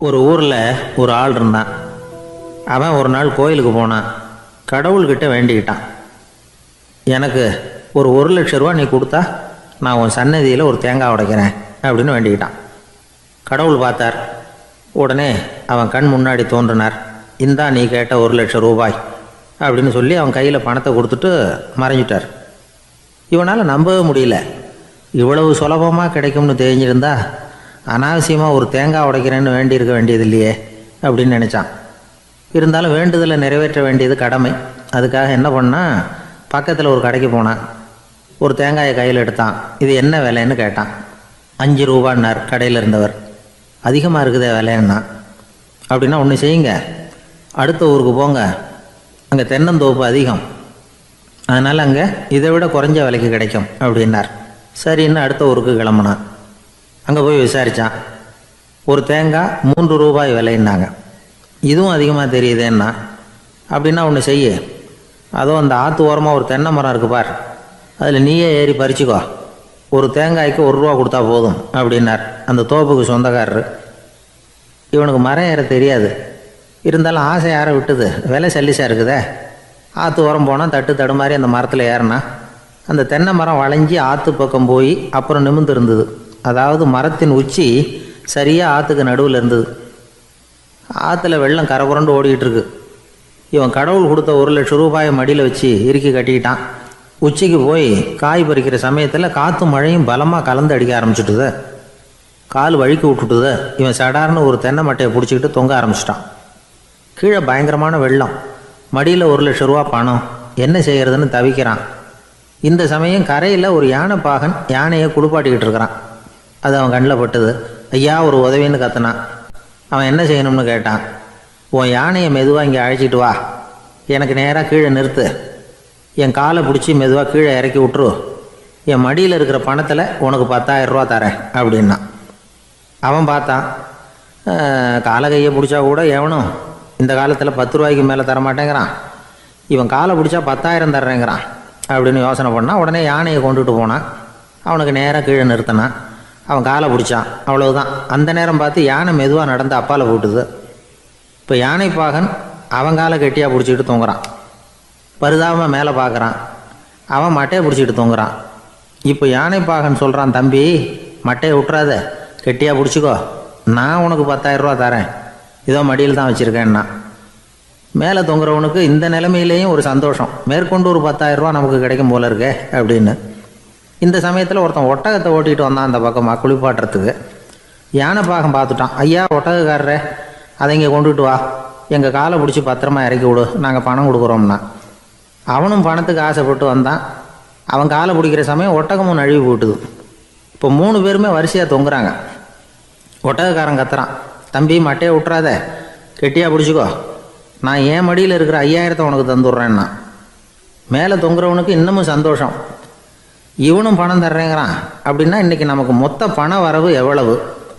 ஒரு ஊரில் ஒரு ஆள் இருந்தான். அவன் ஒரு நாள் கோயிலுக்கு போனான். கடவுள்கிட்ட வேண்டிக்கிட்டான், எனக்கு ஒரு 1,00,000 ரூபா நீ கொடுத்தா நான் உன் சன்னதியில் ஒரு தேங்காய் உடைக்கிறேன் அப்படின்னு வேண்டிக்கிட்டான். கடவுள் பார்த்தார். உடனே அவன் கண் முன்னாடி தோன்றினார். இந்தா நீ கேட்ட 1,00,000 ரூபாய் அப்படின்னு சொல்லி அவன் கையில் பணத்தை கொடுத்துட்டு மறைஞ்சிட்டார். இவனால் நம்பவே முடியல. இவ்வளவு சுலபமாக கிடைக்கும்னு தெரிஞ்சிருந்தா அனாவசியமாக ஒரு தேங்காய் உடைக்கிறேன்னு வேண்டியிருக்க வேண்டியது இல்லையே அப்படின்னு நினச்சான். இருந்தாலும் வேண்டுதலை நிறைவேற்ற வேண்டியது கடமை. அதுக்காக என்ன பண்ணால், பக்கத்தில் ஒரு கடைக்கு போனான். ஒரு தேங்காயை கையில் எடுத்தான். இது என்ன விலைன்னு கேட்டான். 5 ரூபான்னார் கடையில் இருந்தவர். அதிகமாக இருக்குதே விலைன்னா. அப்படின்னா ஒன்று செய்யுங்க, அடுத்த ஊருக்கு போங்க, அங்கே தென்னந்தோப்பு அதிகம், அதனால் அங்கே இதை விட குறைஞ்ச விலைக்கு கிடைக்கும் அப்படின்னார். சரின்னு அடுத்த ஊருக்கு கிளம்புனான். அங்கே போய் விசாரித்தான். ஒரு தேங்காய் 3 ரூபாய் விலைன்னாங்க. இதுவும் அதிகமாக தெரியுதேன்னா. அப்படின்னா ஒன்று செய்ய, அதோ அந்த ஆற்று ஓரமாக ஒரு தென்னை மரம் இருக்குது பார், அதில் நீயே ஏறி பறிச்சுக்கோ, ஒரு தேங்காய்க்கு 1 ரூபா கொடுத்தா போதும் அப்படின்னார் அந்த தோப்புக்கு சொந்தக்காரரு. இவனுக்கு மரம் ஏற தெரியாது. இருந்தாலும் ஆசை யாரை விட்டுது, விலை சல்லிசாக இருக்குதே. ஆற்று ஓரம் போனால் தட்டு தடுமாறி அந்த மரத்தில் ஏறினா அந்த தென்னை மரம் வளைஞ்சி ஆற்று பக்கம் போய் அப்புறம் நிமிர்ந்து இருந்தது. அதாவது மரத்தின் உச்சி சரியாக ஆற்றுக்கு நடுவில் இருந்தது. ஆற்றுல வெள்ளம் கரைபுரண்டு ஓடிக்கிட்டு இருக்கு. இவன் கடவுள் கொடுத்த 1,00,000 ரூபாயை மடியில் வச்சு இறுக்கி கட்டிக்கிட்டான். உச்சிக்கு போய் காய் பறிக்கிற சமயத்தில் காற்றும் மழையும் பலமாக கலந்து அடிக்க ஆரம்பிச்சுட்டுது. கால் வழுக்கி விட்டுட்டுது. இவன் சடார்னு ஒரு தென்னை மட்டையை பிடிச்சிக்கிட்டு தொங்க ஆரம்பிச்சிட்டான். கீழே பயங்கரமான வெள்ளம். மடியில் 1,00,000 ரூபா பணம். என்ன செய்கிறதுன்னு தவிக்கிறான். இந்த சமயம் கரையில் ஒரு யானை பாகன் யானையை குளிப்பாட்டிக்கிட்டு இருக்கிறான். அது அவன் கண்ணில் பட்டுது. ஐயா ஒரு உதவின்னு கத்துனான். அவன் என்ன செய்யணும்னு கேட்டான். உன் யானையை மெதுவாக இங்கே அழைச்சிட்டு வா, எனக்கு நேராக கீழே நிறுத்து, என் காலை பிடிச்சி மெதுவாக கீழே இறக்கி விட்டுரு, என் மடியில் இருக்கிற பணத்தில் உனக்கு 10,000 ரூபா தரேன் அப்படின்னா. அவன் பார்த்தான். காலை கையை பிடிச்சா கூட எவனும் இந்த காலத்தில் 10 ரூபாய்க்கு மேலே தரமாட்டேங்கிறான். இவன் காலை பிடிச்சா 10,000 தர்றேங்கிறான் அப்படின்னு யோசனை பண்ணான். உடனே யானையை கொண்டுட்டு போனான். அவனுக்கு நேராக கீழே நிறுத்தினான். அவன் காலை பிடிச்சான். அவ்வளவுதான். அந்த நேரம் பார்த்து யானை மெதுவாக நடந்து அப்பால் போட்டுது. இப்போ யானை பாகன் அவன் காலை கெட்டியாக பிடிச்சிக்கிட்டு தூங்குறான். பரிதாபமாக மேலே பார்க்குறான். அவன் மட்டையை பிடிச்சிக்கிட்டு தூங்குறான். இப்போ யானை பாகன் சொல்கிறான், தம்பி மட்டையை விட்டுறாத, கெட்டியாக பிடிச்சிக்கோ, நான் உனக்கு 10,000 ரூபா தரேன், இதோ மடியில் தான் வச்சுருக்கேன்னா. மேலே தொங்குறவனுக்கு இந்த நிலைமையிலேயும் ஒரு சந்தோஷம், மேற்கொண்டு ஒரு 10,000 ரூபா நமக்கு கிடைக்கும் போல இருக்கே அப்படின்னு. இந்த சமயத்தில் ஒருத்தன் ஒட்டகத்தை ஓட்டிகிட்டு வந்தான் அந்த பக்கமாக குளிப்பாட்டுறதுக்கு. யானை பாகம் பார்த்துட்டான். ஐயா ஒட்டகக்காரரே, அதை இங்கே கொண்டுட்டு வா, எங்கள் காலை பிடிச்சி பத்திரமா இறக்கி விடு, நாங்கள் பணம் கொடுக்குறோம்னா. அவனும் பணத்துக்கு ஆசைப்பட்டு வந்தான். அவன் காலை பிடிக்கிற சமயம் ஒட்டகமும் நழுவி போட்டுது. இப்போ 3 பேருமே வரிசையாக தொங்குறாங்க. ஒட்டகக்காரன் கத்துறான், தம்பி மட்டையை விட்டுறாத, கெட்டியாக பிடிச்சிக்கோ, நான் என் மடியில் இருக்கிற 5,000 உனக்கு தந்துடுறேன்னா. மேலே தொங்குறவனுக்கு இன்னமும் சந்தோஷம், இவனும் பணம் தர்றேங்கிறான். அப்படின்னா இன்றைக்கி நமக்கு மொத்த பண வரவு எவ்வளவு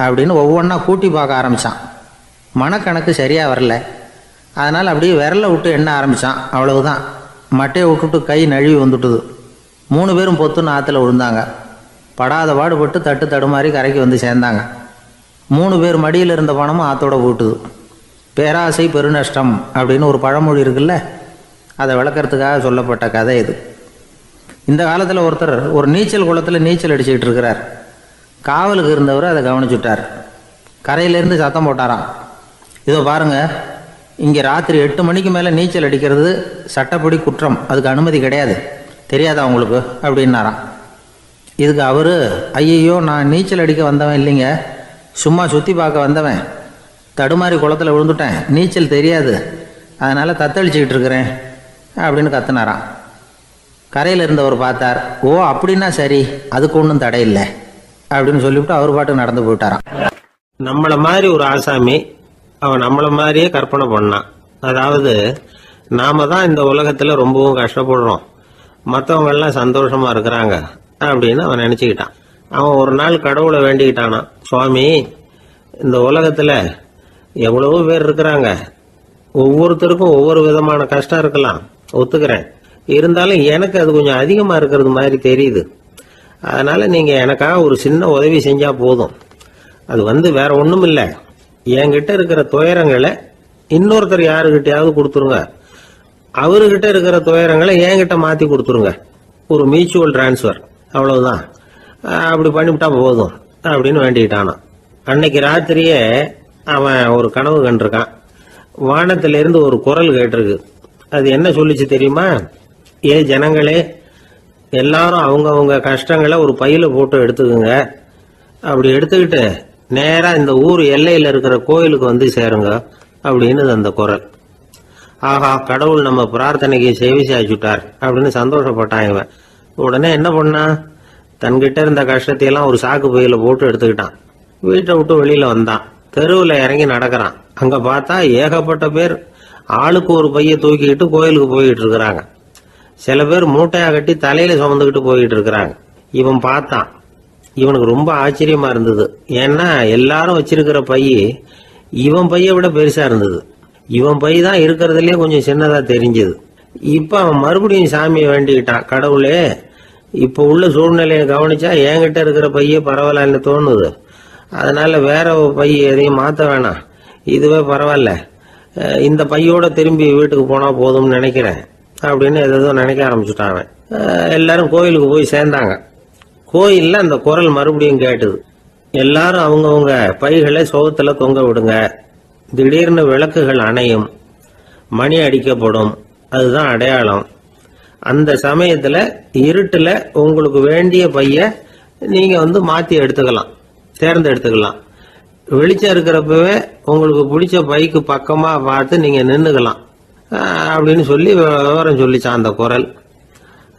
அப்படின்னு ஒவ்வொன்றா கூட்டி பார்க்க ஆரம்பித்தான். மனக்கணக்கு சரியாக வரல. அதனால் அப்படியே விரலை விட்டு எண்ண ஆரம்பித்தான். அவ்வளவுதான். மட்டையை விட்டுட்டு கை நழுவி வந்துட்டுது. 3 பேரும் பொத்துன்னு ஆற்றுல விழுந்தாங்க. படாத பாடுபட்டு தட்டு தடுமாறி கரைக்கு வந்து சேர்ந்தாங்க. 3 பேர் மடியில் இருந்த பணமும் ஆற்றோட போட்டுது. பேராசை பெருநஷ்டம் அப்படின்னு ஒரு பழமொழி இருக்குல்ல, அதை விளக்கறதுக்காக சொல்லப்பட்ட கதை இது. இந்த காலத்தில் ஒருத்தர் ஒரு நீச்சல் குளத்தில் நீச்சல் அடிச்சுக்கிட்டு இருக்கிறார். காவலுக்கு இருந்தவர் அதை கவனிச்சுட்டார். கரையிலேருந்து சத்தம் போட்டாராம், இதோ பாருங்கள், இங்கே ராத்திரி 8 மணிக்கு மேலே நீச்சல் அடிக்கிறது சட்டப்படி குற்றம், அதுக்கு அனுமதி கிடையாது, தெரியாதா உங்களுக்கு அப்படின்னாராம். இதுக்கு அவர், ஐயையோ நான் நீச்சல் அடிக்க வந்தவன் இல்லைங்க, சும்மா சுற்றி பார்க்க வந்தவன், தடுமாறி குளத்தில் விழுந்துட்டேன், நீச்சல் தெரியாது, அதனால் தத்தளிச்சுக்கிட்டு இருக்கிறேன் அப்படின்னு கத்துனாராம். கரையில் இருந்தவர் பார்த்தார். ஓ அப்படின்னா சரி, அதுக்கு ஒன்றும் தடை இல்லை அப்படின்னு சொல்லிவிட்டு அவர் பாட்டுக்கு நடந்து போயிட்டாராம். நம்மளை மாதிரி ஒரு ஆசாமி அவன் நம்மளை மாதிரியே கற்பனை பண்ணான். அதாவது நாம தான் இந்த உலகத்தில் ரொம்பவும் கஷ்டப்படுறோம், மற்றவங்க எல்லாம் சந்தோஷமா இருக்கிறாங்க அப்படின்னு அவன் நினச்சிக்கிட்டான். அவன் ஒரு நாள் கடவுளை வேண்டிக்கிட்டானான், சுவாமி இந்த உலகத்தில் எவ்வளவோ பேர் இருக்கிறாங்க, ஒவ்வொருத்தருக்கும் ஒவ்வொரு விதமான கஷ்டம் இருக்கலாம், ஒத்துக்கிறேன், இருந்தாலும் எனக்கு அது கொஞ்சம் அதிகமாக இருக்கிறது மாதிரி தெரியுது, அதனால் நீங்கள் எனக்காக ஒரு சின்ன உதவி செஞ்சால் போதும், அது வேற ஒன்றும் இல்லை, என்கிட்ட இருக்கிற துயரங்களை இன்னொருத்தர் யாருகிட்டயாவது கொடுத்துருங்க, அவர்கிட்ட இருக்கிற துயரங்களை என்கிட்ட மாத்தி கொடுத்துருங்க. ஒரு மியூச்சுவல் டிரான்ஸ்பர், அவ்வளவுதான். அப்படி பண்ணிவிட்டா போதும் அப்படின்னு வேண்டிக்கிட்டானா. அன்னைக்கு ராத்திரியே அவன் ஒரு கனவு கண்டிருக்கான். வானத்திலிருந்து ஒரு குரல் கேட்டிருக்கு. அது என்ன சொல்லிச்சு தெரியுமா? ஏ ஜனங்களே, எல்லாரும் அவங்கவுங்க கஷ்டங்களை ஒரு பையில போட்டு எடுத்துக்குங்க. அப்படி எடுத்துக்கிட்டு நேரா இந்த ஊர் எல்லையில இருக்கிற கோயிலுக்கு வந்து சேருங்க அப்படின்னு அந்த குரல். ஆஹா, கடவுள் நம்ம பிரார்த்தனைக்கு செவி சாய்ச்சுட்டார் அப்படின்னு சந்தோஷப்பட்டான் இவன். உடனே என்ன பண்ணா, தன்கிட்ட இருந்த கஷ்டத்தையெல்லாம் ஒரு சாக்கு பையில போட்டு எடுத்துக்கிட்டான். வீட்டை விட்டு வெளியில வந்தான். தெருவில் இறங்கி நடக்கிறான். அங்க பார்த்தா ஏகப்பட்ட பேர் ஆளுக்கு ஒரு பைய தூக்கிக்கிட்டு கோயிலுக்கு போயிட்டு இருக்கிறாங்க. சில பேர் மூட்டையா கட்டி தலையில சுமந்துக்கிட்டு போயிட்டு இருக்கிறாங்க. இவன் பார்த்தான். இவனுக்கு ரொம்ப ஆச்சரியமா இருந்தது. ஏன்னா எல்லாரும் வச்சிருக்கிற பைய இவன் பைய விட பெருசா இருந்தது. இவன் பை தான் இருக்கிறதுலயே கொஞ்சம் சின்னதா தெரிஞ்சது. இப்ப அவன் மறுபடியும் சாமியை வேண்டிக்கிட்டான். கடவுளே, இப்ப உள்ள சூழ்நிலையை கவனிச்சா என்கிட்ட இருக்கிற பைய பரவாயில்லன்னு தோணுது. அதனால வேற பை எதையும் மாத்த வேணாம், இதுவே பரவாயில்ல, இந்த பையோட திரும்பி வீட்டுக்கு போனா போதும்னு நினைக்கிறேன் அப்படின்னு ஏதோ நினைக்க ஆரம்பிச்சுட்டான் அவன். எல்லாரும் கோயிலுக்கு போய் சேர்ந்தாங்க. கோயில்ல அந்த குரல் மறுபடியும் கேட்டுது. எல்லாரும் அவங்கவுங்க பைகளை சோகத்துல தொங்க விடுங்க. திடீர்னு விளக்குகள் அணையும், மணி அடிக்கப்படும், அதுதான் அடையாளம். அந்த சமயத்துல இருட்டுல உங்களுக்கு வேண்டிய பைய நீங்க மாத்தி எடுத்துக்கலாம், தேர்ந்தெடுத்துக்கலாம். வெளிச்சம் இருக்கிறப்பவே உங்களுக்கு பிடிச்ச பைக்கு பக்கமா பார்த்து நீங்க நின்னுக்கலாம் அப்படின்னு சொல்லி விவரம் சொல்லிச்சான் அந்த குரல்.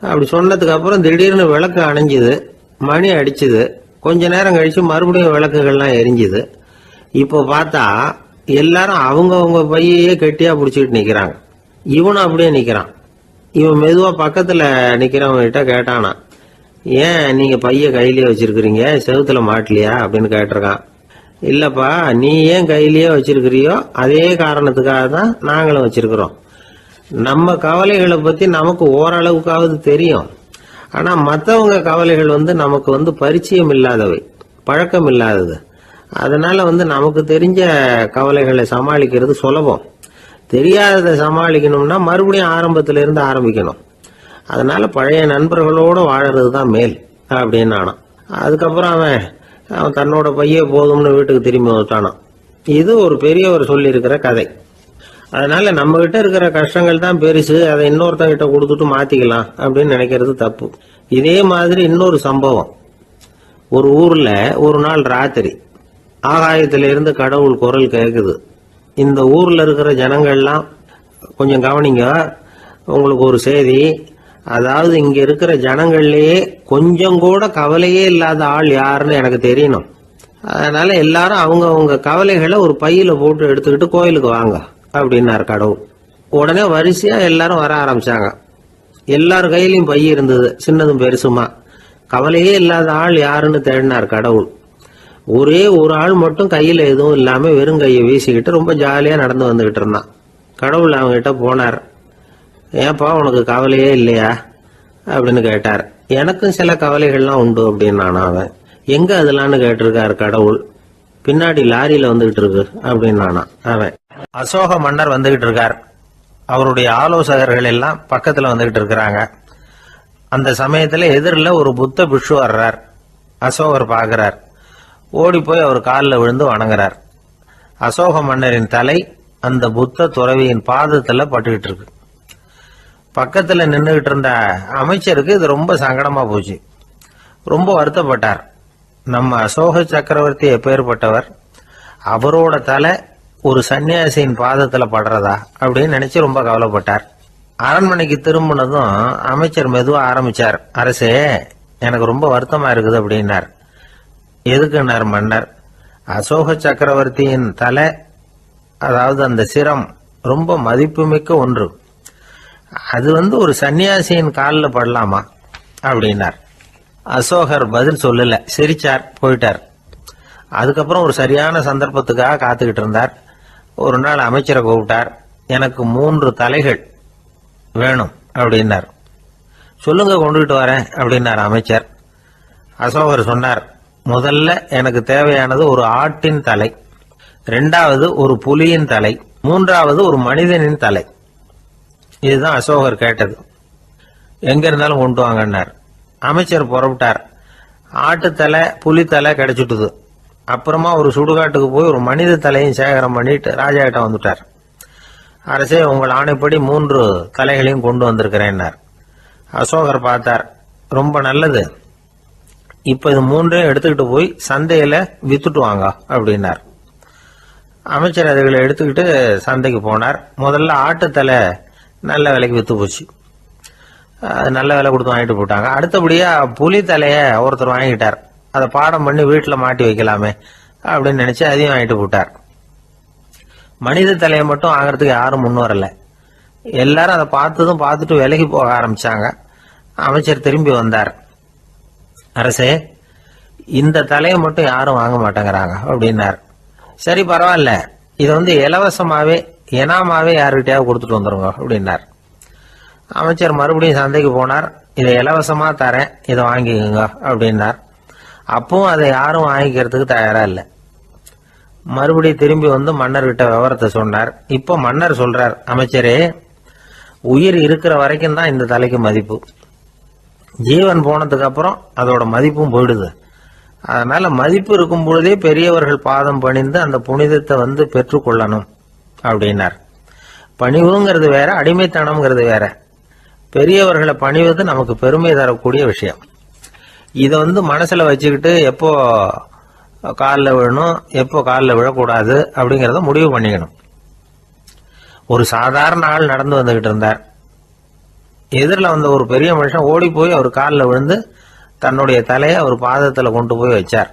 அப்படி சொன்னதுக்கு அப்புறம் திடீர்னு விளக்கு அணைஞ்சுது, மணி அடிச்சுது. கொஞ்ச நேரம் கழிச்சு மறுபடியும் விளக்குகள்லாம் எரிஞ்சுது. இப்போ பார்த்தா எல்லாரும் அவங்கவுங்க பையையே கெட்டியா பிடிச்சிட்டு நிக்கிறாங்க. இவனும் அப்படியே நிக்கிறான். இவன் மெதுவா பக்கத்துல நிக்கிறவங்க கிட்ட கேட்டானா, ஏன் நீங்க பைய கையிலேயே வச்சிருக்கிறீங்க, செவுத்துல மாட்டலையா அப்படின்னு கேட்டிருக்கான். இல்லப்பா, நீ ஏன் கையிலேயே வச்சிருக்கிறியோ அதே காரணத்துக்காக தான் நாங்களும் வச்சிருக்கிறோம். நம்ம கவலைகளை பத்தி நமக்கு ஓரளவுக்காவது தெரியும். ஆனா மற்றவங்க கவலைகள் நமக்கு பரிச்சயம் இல்லாதவை, பழக்கம் இல்லாதது. அதனால நமக்கு தெரிஞ்ச கவலைகளை சமாளிக்கிறது சுலபம். தெரியாததை சமாளிக்கணும்னா மறுபடியும் ஆரம்பத்துல இருந்து ஆரம்பிக்கணும். அதனால பழைய நண்பர்களோட வாழறது தான் மேல் அப்படின்னு நானான். அதுக்கப்புறம் அவன் தன்னோட பைய போதும்னு வீட்டுக்கு திரும்பி வந்துட்டானான். இது ஒரு பெரியவர் சொல்லி இருக்கிற கதை. அதனால நம்ம கிட்ட இருக்கிற கஷ்டங்கள் தான் பெருசு, அதை இன்னொருத்தங்கிட்ட கொடுத்துட்டு மாத்திக்கலாம் அப்படின்னு நினைக்கிறது தப்பு. இதே மாதிரி இன்னொரு சம்பவம். ஒரு ஊர்ல ஒரு நாள் ராத்திரி ஆகாயத்தில இருந்து கடவுள் குரல் கேக்குது. இந்த ஊர்ல இருக்கிற ஜனங்கள்லாம் கொஞ்சம் கவனிங்க, உங்களுக்கு ஒரு செய்தி. அதாவது இங்க இருக்கிற ஜனங்கள்லயே கொஞ்சம் கூட கவலையே இல்லாத ஆள் யாருன்னு எனக்கு தெரியணும். அதனால எல்லாரும் அவங்க கவலைகளை ஒரு பையில போட்டு எடுத்துக்கிட்டு கோயிலுக்கு வாங்க அப்படின்னாரு கடவுள். உடனே வரிசையா எல்லாரும் வர ஆரம்பிச்சாங்க. எல்லார் கையிலயும் பை இருந்தது, சின்னதும் பெருசுமா. கவலையே இல்லாத ஆள் யாருன்னு தேடினார் கடவுள். ஒரே ஒரு ஆள் மட்டும் கையில எதுவும் இல்லாம வெறும் கையை வீசிக்கிட்டு ரொம்ப ஜாலியா நடந்து வந்துகிட்டு இருந்தான். கடவுள் அவங்க கிட்ட போனார். ஏன்பா, உனக்கு கவலையே இல்லையா அப்படின்னு கேட்டார். எனக்கும் சில கவலைகள்லாம் உண்டு அப்படின்னு நானா. அவன் எங்க அதெல்லாம்னு கேட்டிருக்காரு கடவுள். பின்னாடி லாரியில வந்துகிட்டு இருக்கு அப்படின்னு நானா. அவன் அசோக மன்னர் வந்துகிட்டு இருக்கார். அவருடைய ஆலோசகர்கள் எல்லாம் பக்கத்துல வந்துகிட்டு இருக்கிறாங்க. அந்த சமயத்துல எதிரில் ஒரு புத்த பிக்ஷு வர்றார். அசோகர் பாக்குறார். ஓடி போய் அவர் காலில் விழுந்து வணங்குறார். அசோக மன்னரின் தலை அந்த புத்த துறவியின் பாதத்துல பட்டுக்கிட்டு இருக்கு. பக்கத்துல நின்றுகிட்டு இருந்த அமைச்சருக்கு இது ரொம்ப சங்கடமா போச்சு. ரொம்ப வருத்தப்பட்டார். நம்ம அசோக சக்கரவர்த்தி எப்பேற்பட்டவர், அவரோட தலை ஒரு சன்னியாசியின் பாதத்துல படுறதா அப்படின்னு நினைச்சு ரொம்ப கவலைப்பட்டார். அரண்மனைக்கு திரும்பினதும் அமைச்சர் மெதுவா ஆரம்பிச்சார். அரசே, எனக்கு ரொம்ப வருத்தமா இருக்குது அப்படின்னார். எதுக்குன்னார் மன்னர். அசோக சக்கரவர்த்தியின் தலை, அதாவது அந்த சிரம் ரொம்ப மதிப்புமிக்க ஒன்று. அது ஒரு சன்னியாசியின் காலில் படலாமா அப்படின்னார். அசோகர் பதில் சொல்லல, சிரிச்சார், போயிட்டார். அதுக்கப்புறம் ஒரு சரியான சந்தர்ப்பத்துக்காக காத்துக்கிட்டு இருந்தார். ஒரு நாள் அமைச்சரை கூப்பிட்டார். எனக்கு 3 தலைகள் வேணும் அப்படின்னார். சொல்லுங்க, கொண்டுகிட்டு வரேன் அப்படின்னார் அமைச்சர். அசோகர் சொன்னார், முதல்ல எனக்கு தேவையானது ஒரு ஆட்டின் தலை, ரெண்டாவது ஒரு புலியின் தலை, மூன்றாவது ஒரு மனிதனின் தலை. இதுதான் அசோகர் கேட்டது. எங்க இருந்தாலும் கொண்டு வாங்கன்னார். அமைச்சர் புறப்பட்டார். ஆட்டுத்தலை புலித்தலை கிடைச்சிட்டுது. அப்புறமா ஒரு சுடுகாட்டுக்கு போய் ஒரு மனித தலையும் சேகரம் பண்ணிட்டு ராஜா கிட்ட வந்துட்டார். அரசே, உங்கள் ஆணைப்படி 3 தலைகளையும் கொண்டு வந்திருக்கிறேன்னார். அசோகர் பார்த்தார். ரொம்ப நல்லது, இப்ப இது 3ஐயும் எடுத்துக்கிட்டு போய் சந்தையில வித்துட்டு வாங்க அப்படின்னார். அமைச்சர் அதுகளை எடுத்துக்கிட்டு சந்தைக்கு போனார். முதல்ல ஆட்டுத்தலை நல்ல விலைக்கு வித்து போச்சு. அது நல்ல விலை கொடுத்து வாங்கிட்டு போட்டாங்க. அடுத்தபடியா புலி தலைய ஒருத்தர் வாங்கிட்டார். அதை பாடம் பண்ணி வீட்டில் மாட்டி வைக்கலாமே அப்படின்னு நினைச்சு அதையும் வாங்கிட்டு போட்டார். மனித தலையை மட்டும் வாங்குறதுக்கு யாரும் முன் வரல. எல்லாரும் அதை பார்த்துட்டு விலகி போக ஆரம்பிச்சாங்க. அமைச்சர் திரும்பி வந்தார். அரசே, இந்த தலையை மட்டும் யாரும் வாங்க மாட்டேங்கிறாங்க அப்படின்னார். சரி, பரவாயில்ல, இதை இலவசமாவே இனாமாவே யாருக்கிட்டையாவது கொடுத்துட்டு வந்துருங்க அப்படின்னார். அமைச்சர் மறுபடியும் சந்தைக்கு போனார். இதை இலவசமா தரேன், இதை வாங்கிக்கோங்க அப்படின்னார். அப்பவும் அதை யாரும் வாங்கிக்கிறதுக்கு தயாரா இல்லை. மறுபடியும் திரும்பி வந்து மன்னர்கிட்ட விவரத்தை சொன்னார். இப்போ மன்னர் சொல்றார், அமைச்சரே, உயிர் இருக்கிற வரைக்கும் தான் இந்த தலைக்கு மதிப்பு. ஜீவன் போனதுக்கு அப்புறம் அதோட மதிப்பும் போயிடுது. அதனால மதிப்பு இருக்கும் பொழுதே பெரியவர்கள் பாதம் பணிந்து அந்த புனிதத்தை பெற்றுக்கொள்ளணும் அப்படின்னார். பணிவுங்கிறது வேற, அடிமைத்தனம்ங்கிறது வேற. பெரியவர்களை பணிவது நமக்கு பெருமை தரக்கூடிய விஷயம். இதை மனசுல வச்சுக்கிட்டு எப்போ காலில் விழணும், எப்போ காலில் விழக்கூடாது அப்படிங்கிறத முடிவு பண்ணிக்கணும். ஒரு சாதாரண ஆள் நடந்து வந்துகிட்டு இருந்தார். எதிரில் வந்த ஒரு பெரிய மனுஷன் ஓடி போய் அவர் காலில் விழுந்து தன்னுடைய தலையை அவர் பாதத்தில் கொண்டு போய் வச்சார்.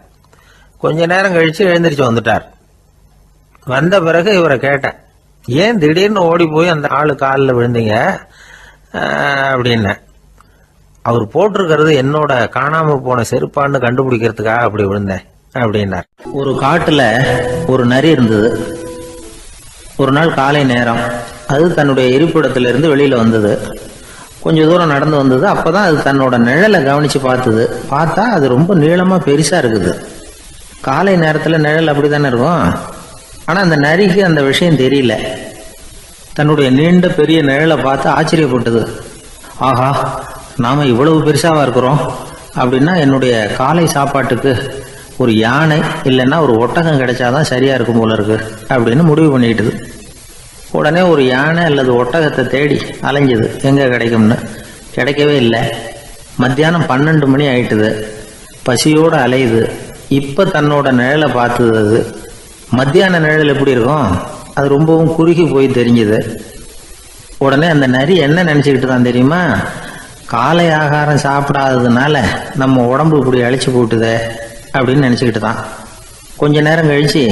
கொஞ்ச நேரம் கழிச்சு எழுந்திரிச்சு வந்துட்டார். வந்த பிறகு இவரை கேட்டேன், ஏன் திடீர்னு ஓடி போய் அந்த ஆளு காலில் விழுந்தீங்க அப்படின்னு. அவர் போட்டிருக்கிறது என்னோட காணாம போன செருப்பான்னு கண்டுபிடிக்கிறதுக்காக அப்படி விழுந்தேன் அப்படின்னார். ஒரு காட்டுல ஒரு நரி இருந்தது. ஒரு நாள் காலை நேரம் அது தன்னுடைய இருப்பிடத்திலிருந்து வெளியில வந்தது. கொஞ்ச தூரம் நடந்து வந்தது. அப்பதான் அது தன்னோட நிழலை கவனிச்சு பார்த்தா அது ரொம்ப நீளமா பெருசா இருக்குது. காலை நேரத்துல நிழல் அப்படித்தானே இருக்கும். ஆனா அந்த நரிக்கு அந்த விஷயம் தெரியல. தன்னுடைய நீண்ட பெரிய நிழலை பார்த்து ஆச்சரியப்பட்டது. ஆஹா, நாம இவ்வளவு பெருசாவா இருக்கிறோம் அப்படின்னா என்னுடைய காலை சாப்பாட்டுக்கு ஒரு யானை இல்லைன்னா ஒரு ஒட்டகம் கிடைச்சாதான் சரியா இருக்கும் போல இருக்கு அப்படின்னு முடிவு பண்ணிக்கிட்டது. உடனே ஒரு யானை அல்லது ஒட்டகத்தை தேடி அலைஞ்சது, எங்க கிடைக்கும்னு. கிடைக்கவே இல்லை. மத்தியானம் 12 மணி ஆயிட்டுது. பசியோட அலையுது. இப்ப தன்னோட நிழலை பார்த்தது. அது மத்தியான நிழல் எப்படி இருக்கும், அது ரொம்பவும் குறுகி போய் தெரிஞ்சது. உடனே அந்த நரி என்ன நினைச்சுக்கிட்டு தான் தெரியுமா, காலை ஆகாரம் சாப்பிடாததுனால நம்ம உடம்பு இப்படி அழிச்சு போட்டுதே அப்படின்னு நினைச்சுக்கிட்டு தான். கொஞ்ச நேரம் கழிச்சு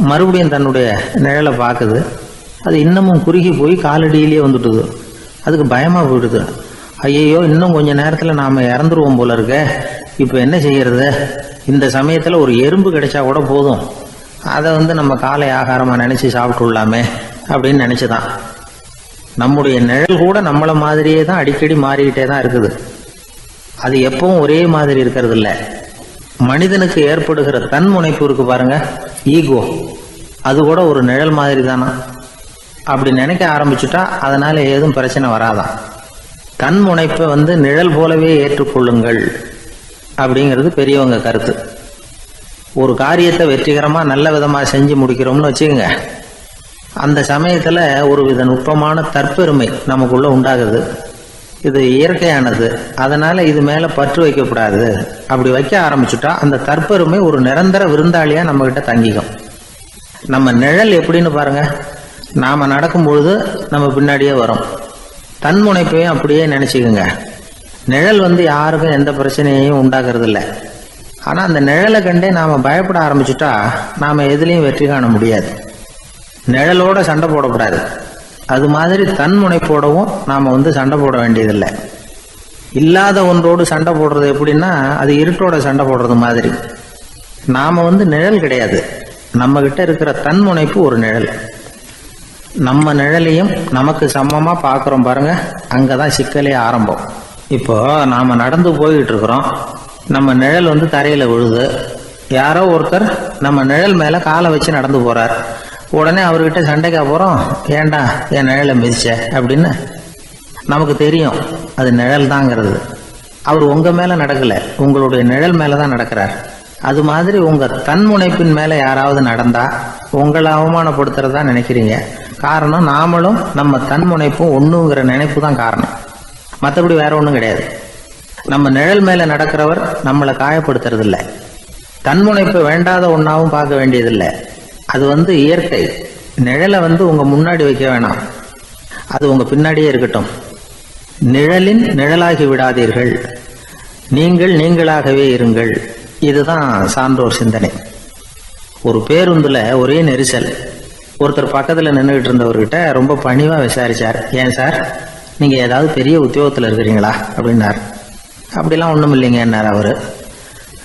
மறுபடியும் தன்னுடைய நிழலை பார்க்குது. அது இன்னமும் குறுகி போய் காலடியிலேயே வந்துட்டுது. அதுக்கு பயமா போயிடுது. ஐயையோ, இன்னும் கொஞ்ச நேரத்துல நாம இறந்துருவோம் போல இருக்க. இப்ப என்ன செய்யறது? இந்த சமயத்துல ஒரு எறும்பு கிடைச்சா கூட போதும், அதை நம்ம காலை ஆகாரமா நினைச்சு சாப்பிட்டுள்ளாமே அப்படின்னு நினைச்சுதான். நம்முடைய நிழல் கூட நம்மள மாதிரியே தான் அடிக்கடி மாறிக்கிட்டே தான் இருக்குது. அது எப்பவும் ஒரே மாதிரி இருக்கிறது இல்ல. மனிதனுக்கு ஏற்படுகிற தன்முனைப்பு இருக்கு பாருங்க, ஈகோ, அது கூட ஒரு நிழல் மாதிரி தானா. அப்படி நினைக்க ஆரம்பிச்சுட்டா அதனால ஏதும் பிரச்சனை வராதான். தன்முனைப்பை நிழல் போலவே ஏற்றுக்கொள்ளுங்கள் அப்படிங்கிறது பெரியவங்க கருத்து. ஒரு காரியத்தை வெற்றிகரமா நல்ல விதமா செஞ்சு முடிக்கிறோம்னு வச்சுக்கோங்க. அந்த சமயத்துல ஒரு வித நுட்பமான தற்பெருமை நமக்குள்ள உண்டாகுது. இது இயற்கையானது, அதனால இது மேல பற்று வைக்கக்கூடாது. அப்படி வைக்க ஆரம்பிச்சுட்டா அந்த தற்பெருமை ஒரு நிரந்தர விருந்தாளியா நம்ம கிட்ட தங்கிக்கும். நம்ம நிழல் எப்படின்னு பாருங்க, நாம நடக்கும் பொழுது நம்ம பின்னாடியே வரும். தன்முனைப்பையும் அப்படியே நினைச்சுக்குங்க. நிழல் யாருக்கும் எந்த பிரச்சனையையும் உண்டாக்குறது இல்லை. ஆனா அந்த நிழலை கண்டே நாம பயப்பட ஆரம்பிச்சுட்டா நாம எதுலையும் வெற்றி காண முடியாது. நிழலோட சண்டை போடக்கூடாது. அது மாதிரி தன்முனைப்போடவும் நாம சண்டை போட வேண்டியதில்லை. இல்லாத ஒன்றோடு சண்டை போடுறது எப்படின்னா, அது இருட்டோட சண்டை போடுறது மாதிரி. நாம நிழல் கிடையாது, நம்ம கிட்ட இருக்கிற தன்முனைப்பு ஒரு நிழல். நம்ம நிழலையும் நமக்கு சமமா பாக்குறோம் பாருங்க, அங்கதான் சிக்கலே ஆரம்பம். இப்போ நாம நடந்து போய்கிட்டு இருக்கிறோம். நம்ம நிழல் தரையில விழுது. யாரோ ஒருத்தர் நம்ம நிழல் மேல காலை வச்சு நடந்து போறார். உடனே அவர்கிட்ட சண்டைக்கா போகிறோம், ஏன்டா என் நிழலை மிதிச்ச அப்படின்னு. நமக்கு தெரியும் அது நிழல் தாங்கிறது. அவர் உங்கள் மேலே நடக்கலை, உங்களுடைய நிழல் மேலே தான் நடக்கிறார். அது மாதிரி உங்கள் தன்முனைப்பின் மேலே யாராவது நடந்தா உங்களை அவமானப்படுத்துறதா நினைக்கிறீங்க. காரணம், நாமளும் நம்ம தன்முனைப்பும் ஒன்றுங்கிற நினைப்பு தான் காரணம், மற்றபடி வேற ஒன்றும் கிடையாது. நம்ம நிழல் மேலே நடக்கிறவர் நம்மளை காயப்படுத்துறதில்லை. தன்முனைப்பு வேண்டாத ஒன்றாவும் பார்க்க வேண்டியதில்லை. அது இயற்கை. நிழலை உங்கள் முன்னாடி வைக்க வேணாம், அது உங்கள் பின்னாடியே இருக்கட்டும். நிழலின் நிழலாகி விடாதீர்கள், நீங்கள் நீங்களாகவே இருங்கள். இதுதான் சான்றோர் சிந்தனை. ஒரு பேருந்துல ஒரே நெரிசல். ஒருத்தர் பக்கத்தில் நின்றுகிட்டு இருந்தவர்கிட்ட ரொம்ப பணிவாக விசாரிச்சார், ஏன் சார் நீங்கள் ஏதாவது பெரிய உத்தியோகத்தில் இருக்கிறீங்களா அப்படின்னார். அப்படிலாம் ஒன்றும் இல்லைங்கன்னார் அவர்.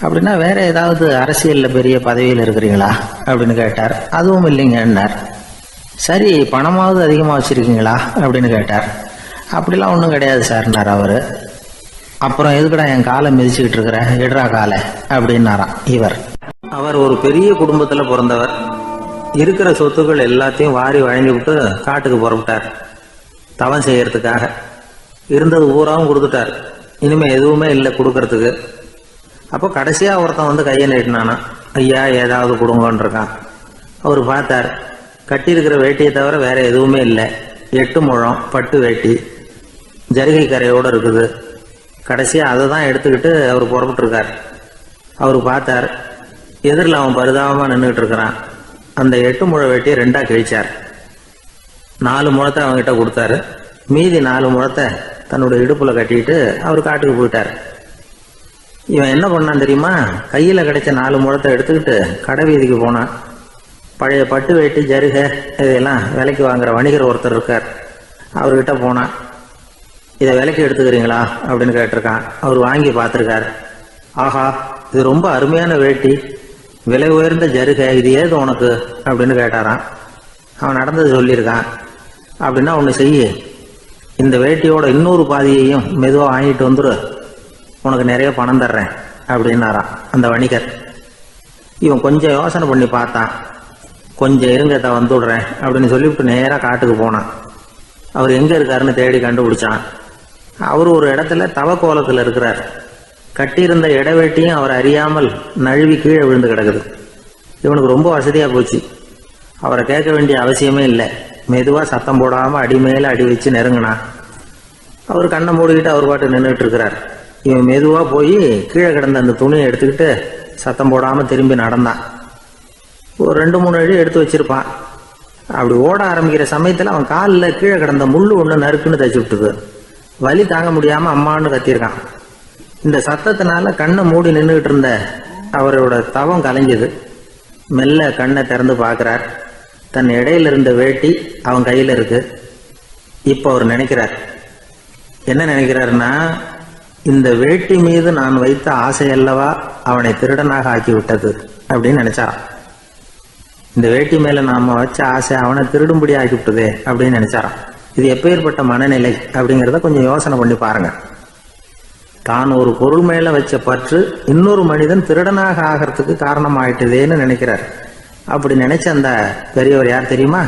அப்படின்னா வேற ஏதாவது அரசியலில் பெரிய பதவியில் இருக்கிறீங்களா அப்படின்னு கேட்டார். அதுவும் இல்லைங்கன்னார். சரி, பணமாவது அதிகமாக வச்சுருக்கீங்களா அப்படின்னு கேட்டார். அப்படிலாம் ஒன்றும் கிடையாது சார்னார் அவர். அப்புறம் எதுக்குடா என் காலை மிதிச்சுக்கிட்டு இருக்கிற, எடுறா காலை அப்படின்னாராம் இவர். அவர் ஒரு பெரிய குடும்பத்தில் பிறந்தவர். இருக்கிற சொத்துக்கள் எல்லாத்தையும் வாரி வழங்கி விட்டு காட்டுக்கு புறப்பட்டார் தவம் செய்யறதுக்காக. இருந்தது பூராவும் கொடுத்துட்டார், இனிமேல் எதுவுமே இல்லை கொடுக்கறதுக்கு. அப்போ கடைசியாக ஒருத்தன் கையை நீட்டினானா, ஐயா ஏதாவது கொடுங்கன்னு இருக்கான். அவர் பார்த்தார், கட்டியிருக்கிற வேட்டியை தவிர வேற எதுவுமே இல்லை. 8 முழம் பட்டு வேட்டி, ஜரிகை கரையோடு இருக்குது. கடைசியாக அதை தான் எடுத்துக்கிட்டு அவர் புறப்பட்டுருக்கார். அவர் பார்த்தார், எதிரில் அவன் பரிதாபமாக நின்றுட்டு இருக்கிறான். அந்த 8 முழ வேட்டியை 2ஆக கிழிச்சார். 4 முழத்தை அவங்ககிட்ட கொடுத்தாரு. மீதி 4 முழத்தை தன்னுடைய இடுப்புல கட்டிட்டு அவர் காட்டுக்கு போயிட்டார். இவன் என்ன பண்ணான் தெரியுமா, கையில் கிடைச்ச 4 முழத்தை எடுத்துக்கிட்டு கடை வீதிக்கு போனான். பழைய பட்டு வேட்டி ஜருகை இதெல்லாம் விலைக்கு வாங்குற வணிகர் ஒருத்தர் இருக்கார், அவர்கிட்ட போனான். இதை விலைக்கு எடுத்துக்கிறீங்களா அப்படின்னு கேட்டிருக்கான். அவர் வாங்கி பார்த்துருக்கார். ஆஹா, இது ரொம்ப அருமையான வேட்டி, விலை உயர்ந்த ஜருகை, இது ஏது உனக்கு அப்படின்னு கேட்டாரான். அவன் நடந்தது சொல்லியிருக்கான். அப்படின்னா ஒன்று செய்ய, இந்த வேட்டியோட இன்னொரு பாதியையும் மெதுவாக வாங்கிட்டு வந்துரு, உனக்கு நிறைய பணம் தர்றேன் அப்படின்னாரான் அந்த வணிகர். இவன் கொஞ்சம் யோசனை பண்ணி பார்த்தான். கொஞ்சம் இருங்கத்தை வந்துடுறேன் அப்படின்னு சொல்லிவிட்டு நேராக காட்டுக்கு போனான். அவர் எங்கே இருக்காருன்னு தேடி கண்டுபிடிச்சான். அவர் ஒரு இடத்துல தவக்கோலத்தில் இருக்கிறார். கட்டியிருந்த இடவேட்டியும் அவர் அறியாமல் நழுவி கீழே விழுந்து கிடக்குது. இவனுக்கு ரொம்ப வசதியாக போச்சு. அவரை கேட்க வேண்டிய அவசியமே இல்லை. மெதுவாக சத்தம் போடாமல் அடி மேலே அடி வச்சு நெருங்கினான். அவர் கண்ணை மூடிக்கிட்டு அவர் பாட்டு நின்றுட்டு இருக்கிறார். இவன் மெதுவாக போய் கீழே கிடந்த அந்த துணியை எடுத்துக்கிட்டு சத்தம் போடாமல் திரும்பி நடந்தான். ஒரு 2-3 அடி எடுத்து வச்சிருப்பான். அப்படி ஓட ஆரம்பிக்கிற சமயத்தில் அவன் காலில் கீழே கிடந்த முள்ளு ஒன்று நறுக்குன்னு தச்சு விட்டுது. வலி தாங்க முடியாமல் அம்மான்னு கத்தியிருக்கான். இந்த சத்தத்தினால கண்ணை மூடி நின்றுகிட்டு இருந்த அவரோட தவம் கலைஞ்சது. மெல்ல கண்ணை திறந்து பார்க்குறார். தன் இடையில இருந்த வேட்டி அவன் கையில் இருக்கு. இப்போ அவர் நினைக்கிறார், என்ன நினைக்கிறாருன்னா, இந்த வேட்டி மீது நான் வைத்த ஆசையல்லவா அவனை திருடனாக ஆக்கி விட்டது அப்படின்னு நினைச்சாராம். இந்த வேட்டி மேல நாம வச்ச ஆசை அவனை திருடும்படி ஆக்கி விட்டதே அப்படின்னு நினைச்சாராம். இது எப்பேற்பட்ட மனநிலை அப்படிங்கிறத கொஞ்சம் யோசனை பண்ணி பாருங்க. தான் ஒரு பொருள் மேல வச்ச பற்று இன்னொரு மனிதன் திருடனாக ஆகிறதுக்கு காரணமாயிட்டதேன்னு நினைக்கிறார். அப்படி நினைச்ச அந்த பெரியவர் யார் தெரியுமா?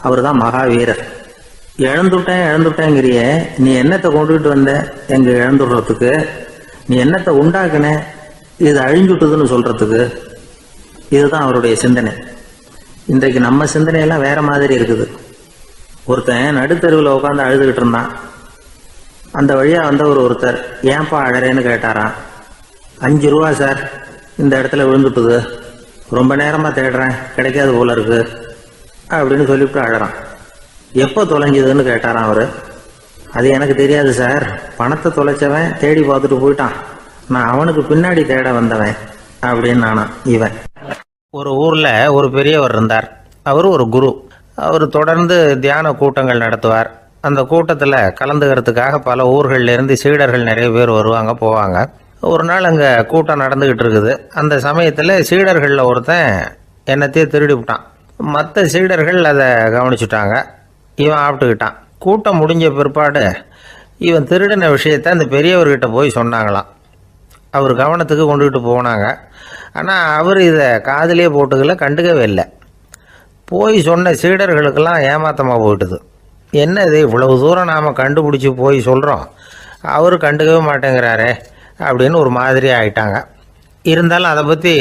அவர் தான் மகாவீரர். இழந்துட்டேங்கிறியே, நீ என்னத்தை கொண்டுகிட்டு வந்த எங்க இழந்துடுறதுக்கு? நீ என்னத்தை உண்டாக்குன இது அழிஞ்சுட்டுதுன்னு சொல்றதுக்கு? இதுதான் அவருடைய சிந்தனை. இன்றைக்கு நம்ம சிந்தனையெல்லாம் வேற மாதிரி இருக்குது. ஒருத்தன் நடுத்தருவில் உட்காந்து அழுதுகிட்டு இருந்தான். அந்த வழியா வந்தவர் ஒருத்தர், ஏன்பா அழறேன்னு கேட்டாராம். 5 ரூபா சார், இந்த இடத்துல விழுந்துட்டுது, ரொம்ப நேரமா தேடுறேன், கிடைக்காது போல இருக்கு அப்படின்னு சொல்லிவிட்டு அழறான். எப்போ தொலைஞ்சதுன்னு கேட்டாராம் அவரு. அது எனக்கு தெரியாது சார், பணத்தை தொலைச்சவன் தேடி பார்த்துட்டு போயிட்டான், நான் அவனுக்கு பின்னாடி தேட வந்தவன் அப்படின்னு நானா இவன். ஒரு ஊர்ல ஒரு பெரியவர் இருந்தார். அவர் ஒரு குரு. அவர் தொடர்ந்து தியான கூட்டங்கள் நடத்துவார். அந்த கூட்டத்தில் கலந்துக்கிறதுக்காக பல ஊர்களில் இருந்து சீடர்கள் நிறைய பேர் வருவாங்க போவாங்க. ஒரு நாள் அங்கே கூட்டம் நடந்துக்கிட்டு இருக்குது. அந்த சமயத்தில் சீடர்களில் ஒருத்தன் என்னத்தையும் திருடி விட்டான். மற்ற சீடர்கள் அதை கவனிச்சுட்டாங்க. இவன் ஆப்பிட்டுக்கிட்டான். கூட்டம் முடிஞ்ச பிற்பாடு இவன் திருடின விஷயத்தை அந்த பெரியவர்கிட்ட போய் சொன்னாங்களாம். அவர் கவனத்துக்கு கொண்டுகிட்டு போனாங்க. ஆனால் அவர் இதை காதிலே போட்டுக்கல, கண்டுக்கவே இல்லை. போய் சொன்ன சீடர்களுக்கெல்லாம் ஏமாத்தமாக போயிட்டுது. என்ன இது இவ்வளவு தூரம் நாம் கண்டுபிடிச்சி போய் சொல்கிறோம், அவர் கண்டுக்கவே மாட்டேங்கிறாரே அப்படின்னு ஒரு மாதிரி ஆகிட்டாங்க. இருந்தாலும் அதை பற்றி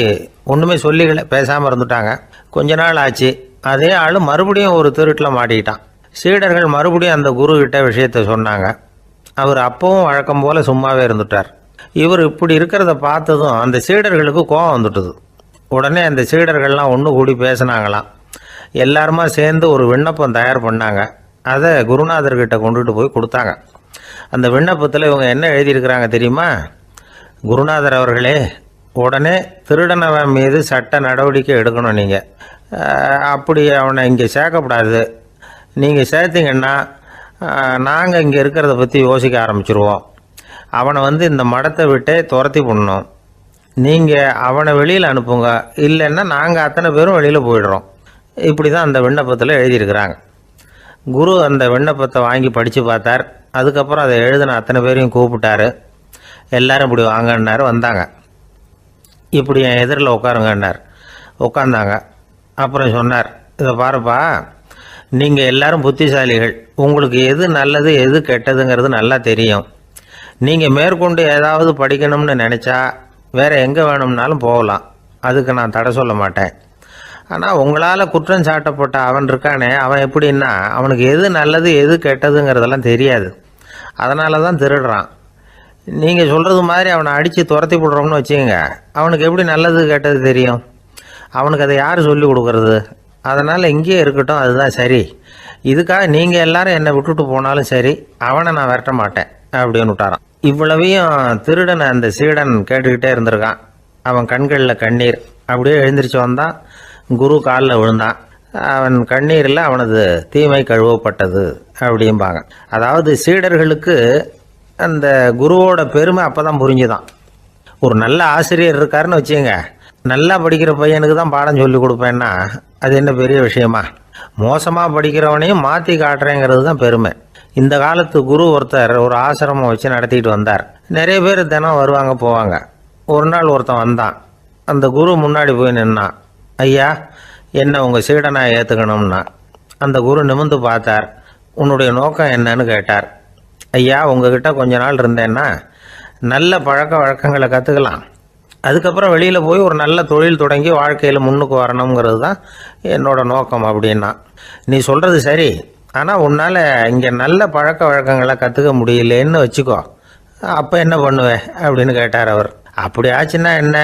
ஒன்றுமே சொல்லிக்கல, பேசாமல் இருந்துட்டாங்க. கொஞ்ச நாள் ஆச்சு, அதே ஆள் மறுபடியும் ஒரு திருட்டில் மாட்டிக்கிட்டான். சீடர்கள் மறுபடியும் அந்த குருக்கிட்ட விஷயத்தை சொன்னாங்க. அவர் அப்பவும் வழக்கம் போல் சும்மாவே இருந்துட்டார். இவர் இப்படி இருக்கிறத பார்த்ததும் அந்த சீடர்களுக்கு கோபம் வந்துட்டுது. உடனே அந்த சீடர்கள்லாம் ஒன்று கூடி பேசினாங்களாம். எல்லாருமா சேர்ந்து ஒரு விண்ணப்பம் தயார் பண்ணாங்க. அதை குருநாதர்கிட்ட கொண்டுட்டு போய் கொடுத்தாங்க. அந்த விண்ணப்பத்தில் இவங்க என்ன எழுதியிருக்கிறாங்க தெரியுமா? குருநாதர் அவர்களே, உடனே திருடனவன் மீது சட்ட நடவடிக்கை எடுக்கணும். நீங்கள் அப்படி அவனை இங்கே சேர்க்கக்கூடாது. நீங்கள் சேர்த்திங்கன்னா நாங்கள் இங்கே இருக்கிறத பற்றி யோசிக்க ஆரம்பிச்சிருவோம். அவனை இந்த மடத்தை விட்டே துரத்தி பண்ணணும். நீங்கள் அவனை வெளியில் அனுப்புங்க, இல்லைன்னா நாங்கள் அத்தனை பேரும் வெளியில் போயிடுறோம். இப்படி தான் அந்த விண்ணப்பத்தில் எழுதியிருக்கிறாங்க. குரு அந்த விண்ணப்பத்தை வாங்கி படித்து பார்த்தார். அதுக்கப்புறம் அதை எழுதின அத்தனை பேரையும் கூப்பிட்டாரு. எல்லாரும் இப்படி வாங்கன்னாரு. வந்தாங்க. இப்படி என் எதிரில் உட்காருங்கன்னார். உட்காந்தாங்க. அப்புறம் சொன்னார், இதை பாருப்பா, நீங்கள் எல்லாரும் புத்திசாலிகள். உங்களுக்கு எது நல்லது எது கெட்டதுங்கிறது நல்லா தெரியும். நீங்கள் மேற்கொண்டு ஏதாவது படிக்கணும்னு நினச்சா வேறு எங்கே வேணும்னாலும் போகலாம். அதுக்கு நான் தடை சொல்ல மாட்டேன். ஆனால் உங்களால் குற்றம் சாட்டப்பட்ட அவன் இருக்கானே, அவன் எப்படின்னா அவனுக்கு எது நல்லது எது கெட்டதுங்கிறதெல்லாம் தெரியாது. அதனால தான் திருடுறான். நீங்கள் சொல்கிறது மாதிரி அவனை அடித்து துரத்தி விடுறோம்னு வச்சுக்கோங்க, அவனுக்கு எப்படி நல்லது கெட்டது தெரியும்? அவனுக்கு அதை யார் சொல்லி கொடுக்கறது? அதனால் இங்கேயே இருக்கட்டும், அதுதான் சரி. இதுக்காக நீங்கள் எல்லாரும் என்னை விட்டுட்டு போனாலும் சரி, அவனை நான் விரட்ட மாட்டேன் அப்படின்னு விட்டாரான். இவ்வளவையும் திருடனை அந்த சீடன் கேட்டுக்கிட்டே இருந்திருக்கான். அவன் கண்களில் கண்ணீர். அப்படியே எழுந்திரிச்சு வந்தான். குரு காலில் விழுந்தான். அவன் கண்ணீரில் அவனது தீமை கழுவப்பட்டது அப்படிம்பாங்க. அதாவது சீடர்களுக்கு அந்த குருவோட பெருமை அப்போ தான் புரிஞ்சுதான். ஒரு நல்ல ஆசிரியர் இருக்காருன்னு வச்சுங்க, நல்லா படிக்கிற பையனுக்கு தான் பாடம் சொல்லி கொடுப்பேன்னா அது என்ன பெரிய விஷயமா? மோசமாக படிக்கிறவனையும் மாற்றி காட்டுறேங்கிறது தான் பெருமை. இந்த காலத்து குரு ஒருத்தர் ஒரு ஆசிரமம் வச்சு நடத்திட்டு வந்தார். நிறைய பேர் தினம் வருவாங்க போவாங்க. ஒரு நாள் ஒருத்தன் வந்தான். அந்த குரு முன்னாடி போய் நின்னான். ஐயா, என்ன உங்கள் சீடனாக ஏற்றுக்கணும்னா. அந்த குரு நிமிர்ந்து பார்த்தார். உன்னுடைய நோக்கம் என்னன்னு கேட்டார். ஐயா, உங்ககிட்ட கொஞ்ச நாள் இருந்தேன்னா நல்ல பழக்க வழக்கங்களை கற்றுக்கலாம். அதுக்கப்புறம் வெளியில் போய் ஒரு நல்ல தொழில் தொடங்கி வாழ்க்கையில் முன்னுக்கு வரணுங்கிறது தான் என்னோட நோக்கம் அப்படின்னா. நீ சொல்கிறது சரி, ஆனால் உன்னால் இங்கே நல்ல பழக்க வழக்கங்களை கற்றுக்க முடியலேன்னு வச்சுக்கோ, அப்போ என்ன பண்ணுவேன் அப்படின்னு கேட்டார் அவர். அப்படி ஆச்சுன்னா என்ன,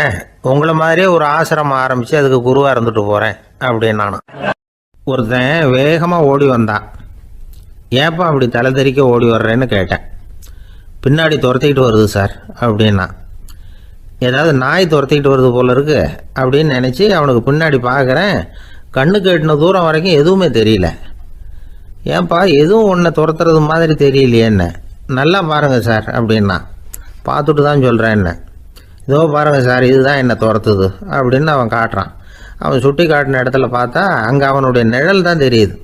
உங்களை மாதிரியே ஒரு ஆசிரமம் ஆரம்பித்து அதுக்கு குருவாக இருந்துட்டு போகிறேன் அப்படின்னு நானும். ஒருத்தன் வேகமாக ஓடி வந்தான். ஏப்பா அப்படி தலை தெறிக்க ஓடி வர்றேன்னு கேட்டேன். பின்னாடி துரத்திக்கிட்டு வருது சார் அப்படின்னா. ஏதாவது நாய் துரத்திக்கிட்டு வருது போல இருக்கு அப்படின்னு நினச்சி அவனுக்கு பின்னாடி பார்க்குறேன். கண்ணுக்கு எட்டின தூரம் வரைக்கும் எதுவுமே தெரியல. ஏன்பா எதுவும் ஒன்றை துரத்துறது மாதிரி தெரியலையே என்ன? நல்லா பாருங்கள் சார் அப்படின்னா. பார்த்துட்டு தான் சொல்கிறேன் என்ன. இதோ பாருங்கள் சார், இதுதான் என்னை துரத்துது அப்படின்னு அவன் காட்டுறான். அவன் சுட்டி காட்டின இடத்துல பார்த்தா அங்கே அவனுடைய நிழல் தான் தெரியுது.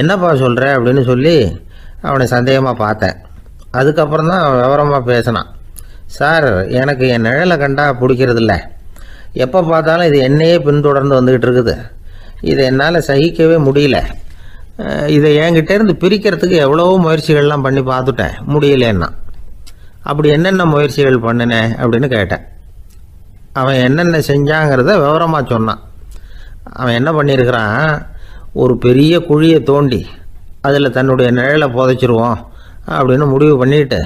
என்னப்பா சொல்கிற அப்படின்னு சொல்லி அவனை சந்தேகமாக பார்த்தேன். அதுக்கப்புறம் தான் அவன் விவரமாக பேசினான். சார், எனக்கு என் நிழலை கண்டா பிடிக்கிறதில்ல. எப்போ பார்த்தாலும் இது என்னையே பின்தொடர்ந்து வந்துக்கிட்டு இருக்குது. இதை என்னால் சகிக்கவே முடியல. இதை என்கிட்டேருந்து பிரிக்கிறதுக்கு எவ்வளவோ முயற்சிகள்லாம் பண்ணி பார்த்துட்டேன், முடியலன்னா. அப்படி என்னென்ன முயற்சிகள் பண்ணினேன் அப்படின்னு கேட்டேன். அவன் என்னென்ன செஞ்சாங்கிறத விவரமாக சொன்னான். அவன் என்ன பண்ணியிருக்கிறான், ஒரு பெரிய குழியை தோண்டி அதில் தன்னுடைய நிழலை புதைச்சிருவோம் அப்படின்னு முடிவு பண்ணிட்டு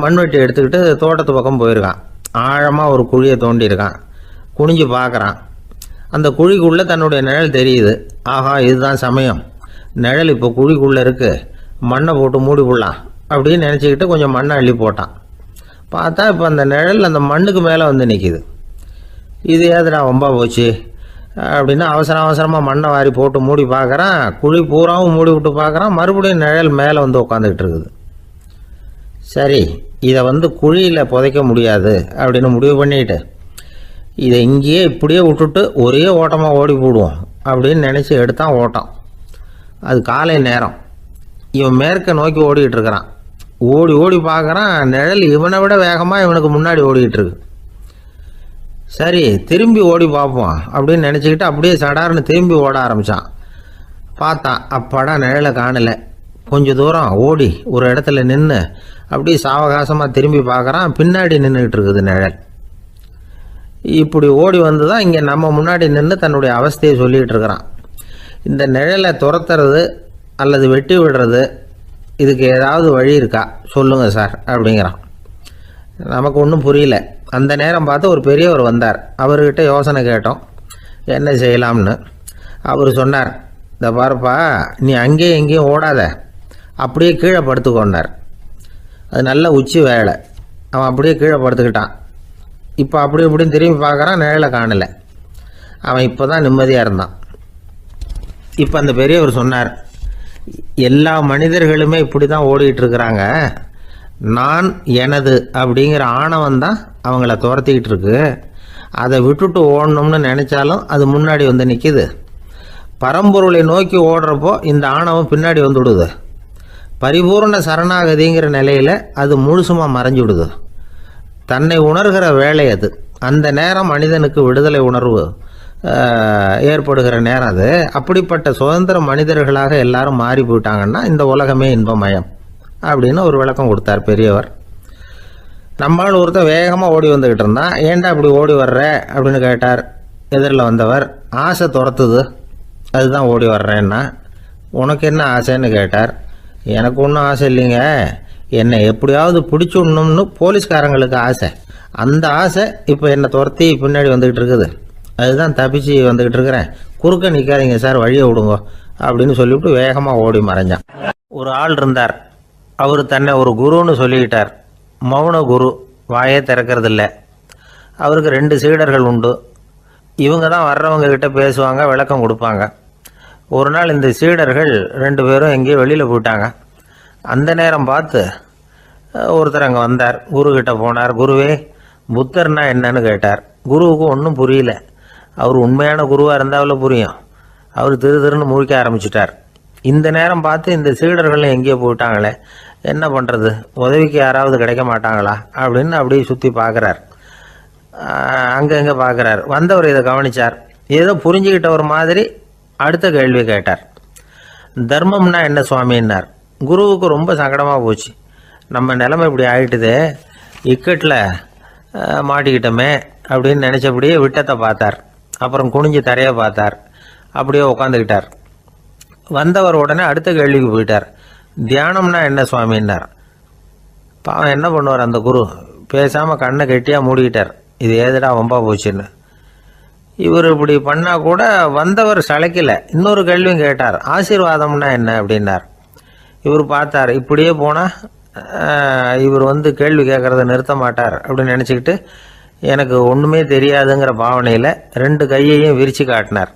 மண்வெட்டி எடுத்துக்கிட்டு தோட்டத்து பக்கம் போயிருக்கான். ஆழமாக ஒரு குழியை தோண்டியிருக்கான். குனிஞ்சு பார்க்குறான். அந்த குழிக்குள்ளே தன்னுடைய நிழல் தெரியுது. ஆஹா, இதுதான் சமயம், நிழல் இப்போ குழிக்குள்ளே இருக்குது, மண்ணை போட்டு மூடி விடலாம் அப்படின்னு நினச்சிக்கிட்டு கொஞ்சம் மண்ணை அள்ளி போட்டான். பார்த்தா இப்போ அந்த நிழல் அந்த மண்ணுக்கு மேலே வந்து நிற்கிது. இது ஏதுடா வம்பா போச்சு அப்படின்னு அவசரமாக மண்ணை வாரி போட்டு மூடி பார்க்குறான். குழி பூராவும் மூடி விட்டு பார்க்குறான். மறுபடியும் நிழல் மேலே வந்து உட்காந்துக்கிட்டு இருக்குது. சரி, இதை குழியில் புதைக்க முடியாது அப்படின்னு முடிவு பண்ணிட்டு இதை இங்கேயே இப்படியே விட்டுட்டு ஒரே ஓட்டமாக ஓடி போடுவோம் அப்படின்னு நினச்சி எடுத்தான் ஓட்டம். அது காலை நேரம். இவன் மேற்க நோக்கி ஓடிக்கிட்டு இருக்கிறான். ஓடி ஓடி பார்க்குறான், நிழல் இவனை விட வேகமாக இவனுக்கு முன்னாடி ஓடிக்கிட்டு இருக்கு. சரி திரும்பி ஓடி பார்ப்போம் அப்படின்னு நினச்சிக்கிட்டு அப்படியே சடார்னு திரும்பி ஓட ஆரம்பித்தான். பார்த்தான், அப்பாடா நிழலை காணலை. கொஞ்சம் தூரம் ஓடி ஒரு இடத்துல நின்று அப்படியே சாவகாசமாக திரும்பி பார்க்குறான். பின்னாடி நின்றுக்கிட்டு இருக்குது நிழல். இப்படி ஓடி வந்து தான் இங்கே நம்ம முன்னாடி நின்று தன்னுடைய அவஸ்தையை சொல்லிகிட்டு இருக்கிறான். இந்த நிழலை துரத்துறது அல்லது வெட்டி விடுறது, இதுக்கு ஏதாவது வழி இருக்கா சொல்லுங்கள் சார் அப்படிங்கிறான். நமக்கு ஒன்றும் புரியல. அந்த நேரம் பார்த்து ஒரு பெரியவர் வந்தார். அவர்கிட்ட யோசனை கேட்டோம் என்ன செய்யலாம்னு. அவர் சொன்னார், இந்த பாருப்பா, நீ அங்கேயும் எங்கேயும் ஓடாத, அப்படியே கீழே படுத்துக்கொண்டார். அது நல்ல உச்சி வேலை. அவன் அப்படியே கீழே படுத்துக்கிட்டான். இப்போ அப்படி இப்படின்னு திரும்பி பார்க்குறான், நிழலை காணலை. அவன் இப்போ தான் நிம்மதியாக இருந்தான். இப்போ அந்த பெரியவர் சொன்னார், எல்லா மனிதர்களுமே இப்படி தான் ஓடிட்டு இருக்கிறாங்க. நான் எனது அப்படிங்கிற ஆணவம் தான் அவங்கள துரத்திக்கிட்டு இருக்கு. அதை விட்டுட்டு ஓடணும்னு நினச்சாலும் அது முன்னாடி வந்து நிற்கிது. பரம்பொருளை நோக்கி ஓடுறப்போ இந்த ஆணவம் பின்னாடி வந்து விடுது. பரிபூர்ண சரணாகதிங்கிற நிலையில் அது முழுசுமாக மறைஞ்சு விடுது. தன்னை உணர்கிற வேலை அது. அந்த நேரம் மனிதனுக்கு விடுதலை உணர்வு ஏற்படுகிற நேரம் அது. அப்படிப்பட்ட சுதந்திர மனிதர்களாக எல்லாரும் மாறி போயிட்டாங்கன்னா இந்த உலகமே இன்பமயம் அப்படின்னு ஒரு விளக்கம் கொடுத்தார் பெரியவர். நம்மால் ஒருத்தர் வேகமாக ஓடி வந்துக்கிட்டு இருந்தான். ஏன்டா அப்படி ஓடி வர்ற அப்படின்னு கேட்டார் எதிரில் வந்தவர். ஆசை துரத்துது, அதுதான் ஓடி வர்றேன்னா. உனக்கு என்ன ஆசைன்னு கேட்டார். எனக்கு ஒன்றும் ஆசை இல்லைங்க, என்னை எப்படியாவது பிடிச்சுடணும்னு போலீஸ்காரங்களுக்கு ஆசை. அந்த ஆசை இப்போ என்னை துரத்தி பின்னாடி வந்துக்கிட்டு இருக்குது. அதுதான் தப்பிச்சு வந்துக்கிட்டு இருக்கிறேன். குறுக்க நிற்காதீங்க சார், வழியை விடுங்க அப்படின்னு சொல்லிவிட்டு வேகமாக ஓடி மறைஞ்சான். ஒரு ஆள் இருந்தார். அவர் தன்னை ஒரு குருன்னு சொல்லிக்கிட்டார். மௌன குரு, வாயே திறக்கிறதில்ல. அவருக்கு 2 சீடர்கள் உண்டு. இவங்க தான் வர்றவங்க கிட்ட பேசுவாங்க, விளக்கம் கொடுப்பாங்க. ஒரு நாள் இந்த சீடர்கள் 2 பேரும் எங்கேயோ வெளியில் போயிட்டாங்க. அந்த நேரம் பார்த்து ஒருத்தர் அங்கே வந்தார். குருக்கிட்ட போனார். குருவே, புத்தர்னா என்னன்னு கேட்டார். குருவுக்கு ஒன்றும் புரியல. அவர் உண்மையான குருவாக இருந்தாவில் புரியும். அவர் திருன்னு முழிக்க ஆரம்பிச்சிட்டார். இந்த நேரம் பார்த்து இந்த சீடர்கள் எங்கேயோ போயிட்டாங்களே, என்ன பண்ணுறது, உதவிக்கு யாராவது கிடைக்க மாட்டாங்களா அப்படின்னு அப்படியே சுற்றி பார்க்குறார். அங்கங்கே பார்க்குறார். வந்தவர் இதை கவனித்தார். ஏதோ புரிஞ்சுக்கிட்ட ஒரு மாதிரி அடுத்த கேள்வி கேட்டார். தர்மம்னா என்ன சுவாமின்னார். குருவுக்கு ரொம்ப சங்கடமாக போச்சு. நம்ம நிலைமை இப்படி ஆகிட்டுதே, இக்கட்டில் மாட்டிக்கிட்டோமே அப்படின்னு நினச்சபடியே விட்டத்தை பார்த்தார். அப்புறம் குனிஞ்சு தரையை பார்த்தார். அப்படியே உட்காந்துக்கிட்டார். வந்தவர் உடனே அடுத்த கேள்விக்கு போயிட்டார். தியானம்னா என்ன சுவாமின்னார். பாவம் என்ன பண்ணுவார் அந்த குரு, பேசாமல் கண்ணை கெட்டியாக மூடிக்கிட்டார். இது ஏதுடா வம்பா போச்சுன்னு. இவர் இப்படி பண்ணால் கூட வந்தவர் சளைக்கல. இன்னொரு கேள்வியும் கேட்டார். ஆசீர்வாதம்னா என்ன அப்படின்னார். இவர் பார்த்தார். இப்படியே போனால் இவர் கேள்வி கேட்குறத நிறுத்த மாட்டார் அப்படின்னு நினச்சிக்கிட்டு எனக்கு ஒன்றுமே தெரியாதுங்கிற பாவனையில் 2 கையையும் விரித்து காட்டினார்.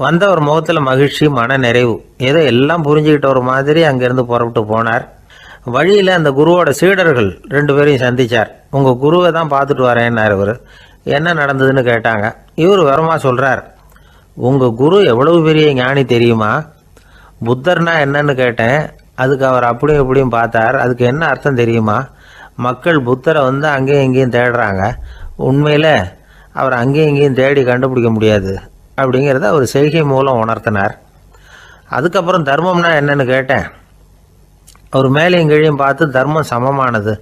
வந்தவர் முகத்தில் மகிழ்ச்சி, மன நிறைவு, ஏதோ எல்லாம் புரிஞ்சுக்கிட்ட ஒரு மாதிரி அங்கேருந்து புறப்பட்டு போனார். வழியில் அந்த குருவோட சீடர்கள் 2 பேரையும் சந்தித்தார். உங்கள் குருவை தான் பார்த்துட்டு வரேன்னார் இவர். என்ன நடந்ததுன்னு கேட்டாங்க. இவர் வரமா சொல்கிறார், உங்கள் குரு எவ்வளவு பெரிய ஞானி தெரியுமா? புத்தர்னா என்னன்னு கேட்டேன். அதுக்கு அவர் அப்படியும் இப்படியும் பார்த்தார். அதுக்கு என்ன அர்த்தம் தெரியுமா? மக்கள் புத்தரை அங்கேயும் இங்கேயும் தேடுறாங்க. உண்மையில் அவர் அங்கேயும் இங்கேயும் தேடி கண்டுபிடிக்க முடியாது அப்படிங்கிறத அவர் செய்கை மூலம் உணர்த்தினார். அதுக்கப்புறம் தர்மம்னா என்னன்னு கேட்டேன். அவர் மேலேயும் கீழையும் பார்த்து தர்மம் சமமானது,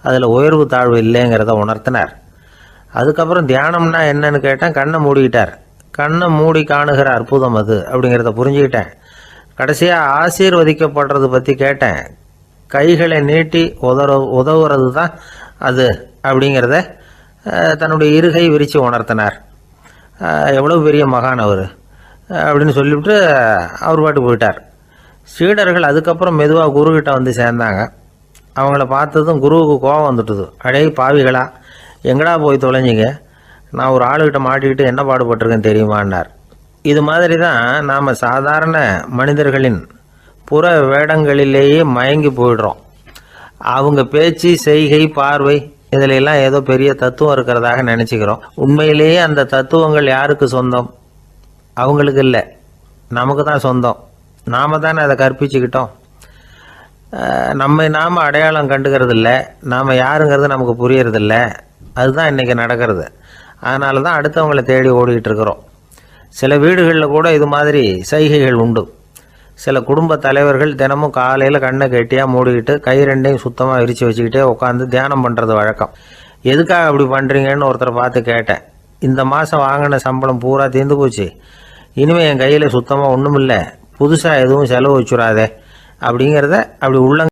அதில் உயர்வு தாழ்வு இல்லைங்கிறத உணர்த்தினார். அதுக்கப்புறம் தியானம்னா என்னன்னு கேட்டேன். கண்ணை மூடிக்கிட்டார். கண்ணை மூடி காணுகிற அற்புதம் அது அப்படிங்கிறத புரிஞ்சுக்கிட்டேன். கடைசியாக ஆசீர்வதிக்கப்படுறது பற்றி கேட்டேன். கைகளை நீட்டி உதவுறது தான் அது அப்படிங்கிறத தன்னுடைய இருகை விரித்து உணர்த்தினார். எவ்வளோ பெரிய மகான் அவர் அப்படின்னு சொல்லிவிட்டு அவர் பாட்டு போயிட்டார். சீடர்கள் அதுக்கப்புறம் மெதுவாக குருக்கிட்ட சேர்ந்தாங்க. அவங்கள பார்த்ததும் குருவுக்கு கோபம் வந்துட்டுது. அடே பாவிகளா, எங்கடா போய் தொலைஞ்சிங்க, நான் ஒரு ஆளுகிட்ட மாட்டிக்கிட்டு என்ன பாடுபட்டிருக்கேன் தெரியுமான்னார். இது மாதிரி தான் நாம் சாதாரண மனிதர்களின் புற வேடங்களிலேயே மயங்கி போயிடுறோம். அவங்க பேச்சு, செய்கை, பார்வை இதிலெல்லாம் ஏதோ பெரிய தத்துவம் இருக்கிறதாக நினச்சிக்கிறோம். உண்மையிலேயே அந்த தத்துவங்கள் யாருக்கு சொந்தம்? அவங்களுக்கு இல்லை, நமக்கு தான் சொந்தம். நாம் தானே அதை கற்பிச்சுக்கிட்டோம். நாம் அடையாளம் கண்டுக்கிறது இல்லை. நாம் யாருங்கிறது நமக்கு புரியறதில்ல. அதுதான் இன்றைக்கி நடக்கிறது. அதனால தான் அடுத்தவங்களை தேடி ஓடிக்கிட்டு இருக்கிறோம். சில வீடுகளில் கூட இது மாதிரி சைகைகள் உண்டு. சில குடும்ப தலைவர்கள் தினமும் காலையில் கண்ணை கெட்டியாக மூடிக்கிட்டு கை ரெண்டையும் சுத்தமாக விரித்து வச்சுக்கிட்டே உட்காந்து தியானம் பண்ணுறது வழக்கம். எதுக்காக அப்படி பண்ணுறீங்கன்னு ஒருத்தரை பார்த்து கேட்டேன். இந்த மாதம் வாங்கின சம்பளம் பூரா தீர்ந்து போச்சு, இனிமேல் என் கையில் சுத்தமாக ஒன்றும் இல்லை, புதுசாக எதுவும் செலவு வச்சுடாதே அப்படிங்கிறத அப்படி